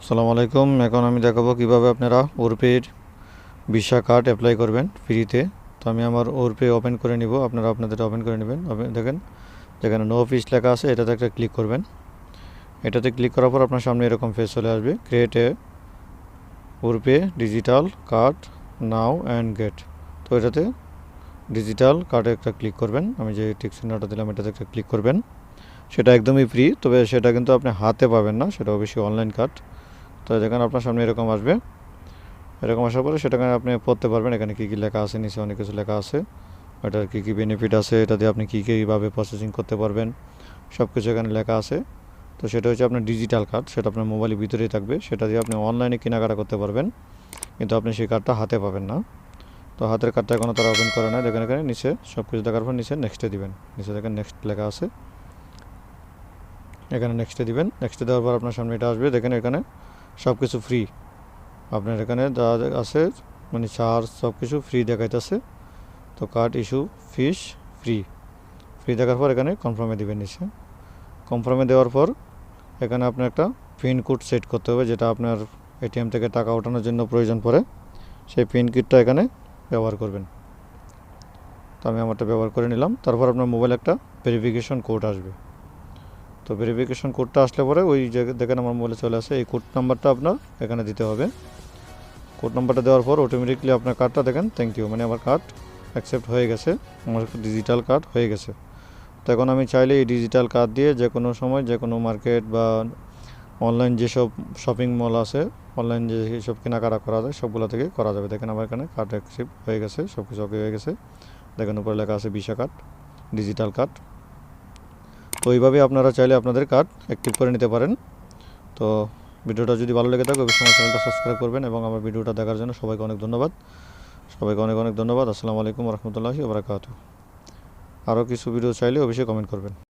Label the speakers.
Speaker 1: আসসালামু আলাইকুম। এখন আমি দেখাবো কিভাবে আপনারা ওরপের ভিসা কার্ড অ্যাপ্লাই করবেন ফ্রিতে। তো আমি আমার ওরপে ওপেন করে নিব, আপনারা আপনাদের ওপেন করে নেবেন। দেখেন যেখানে নো ফিস লেখা আছে এটাতে একটা ক্লিক করবেন। এটাতে ক্লিক করার পর আপনার সামনে এরকম ফেস চলে আসবে, ক্রিয়েট এ ওরপে digital card now and get. তো এটাতে ডিজিটাল কার্ডে একটা ক্লিক করবেন। আমি যে টিক চিহ্নটা দিলাম এটাতে একটা ক্লিক করবেন। সেটা একদমই ফ্রি, তবে সেটা কিন্তু আপনি হাতে পাবেন না, সেটা অবশ্যই অনলাইন কার্ড। তো যেখানে আপনার সামনে এরকম আসবে, এরকম আসার পরে সেটাকে আপনি পড়তে পারবেন। এখানে কী কী লেখা আছে, নিচে অনেক কিছু লেখা আছে, এটার কী কী বেনিফিট আছে, এটা দিয়ে আপনি কী কীভাবে প্রসেসিং করতে পারবেন, সব কিছু এখানে লেখা আছে। তো সেটা হচ্ছে আপনার ডিজিটাল কার্ড, সেটা আপনার মোবাইলের ভিতরেই থাকবে। সেটা দিয়ে আপনি অনলাইনে কেনাকাটা করতে পারবেন, কিন্তু আপনি সেই কার্ডটা হাতে পাবেন না। তো হাতের কার্ডটা এখনও তারা ওপেন করে না। দেখেন এখানে নিচে সব কিছু দেখার পর নিচে নেক্সটে দিবেন। নিচে দেখেন নেক্সট লেখা আছে, এখানে নেক্সটে দিবেন। নেক্সটে দেওয়ার পর আপনার সামনে এটা আসবে। দেখেন এখানে সব কিছু ফ্রি, আপনার এখানে যা আছে মানে চার্জ সব কিছু ফ্রি দেখাইতেছে। তো card issue fees free, free দেখার পর এখানে কনফার্মে দিবেন। নিচে কনফার্মে দেওয়ার পর এখানে আপনার একটা পিন কোড সেট করতে হবে, যেটা আপনার এটিএম থেকে টাকা ওঠানোর জন্য প্রয়োজন পড়ে। সেই পিন কোডটা এখানে ব্যবহার করবেন। তো আমি আমারটা ব্যবহার করে নিলাম। তারপর আপনার মোবাইলে একটা ভেরিফিকেশন কোড আসবে। তো ভেরিফিকেশন কোডটা আসলে পরে ওই জায়গায় দেখেন আমার মোবাইলে চলে আসে, এই কোড নাম্বারটা আপনার এখানে দিতে হবে। কোড নাম্বারটা দেওয়ার পর অটোমেটিকলি আপনার কার্ডটা দেখেন থ্যাংক ইউ, মানে আমার কার্ড অ্যাকসেপ্ট হয়ে গেছে, আমার ডিজিটাল কার্ড হয়ে গেছে। তো এখন আমি চাইলে এই ডিজিটাল কার্ড দিয়ে যে কোনো সময় যে কোনো মার্কেট বা অনলাইন যেসব শপিং মল আছে, অনলাইন যে সব কেনাকাটা করা যায় সবগুলো থেকে করা যাবে। দেখেন আমার এখানে কার্ড অ্যাকসেপ্ট হয়ে গেছে, সব কিছু ওকে হয়ে গেছে। দেখেন উপরে লেখা আছে ভিসা কার্ড, ডিজিটাল কার্ড। তো এইভাবে আপনারা চাইলে আপনাদের কার্ড অ্যাক্টিভ করে নিতে পারেন। তো ভিডিওটা যদি ভালো লেগে থাকে অবশ্যই আমার চ্যানেলটা সাবস্ক্রাইব করবেন, এবং আমার ভিডিওটা দেখার জন্য সবাইকে অনেক ধন্যবাদ। সবাইকে অনেক অনেক ধন্যবাদ। আসসালামু আলাইকুম রহমতুল্লাহি ওয়া বারাকাতুহু। আরও কিছু ভিডিও চাইলে অবশ্যই কমেন্ট করবেন।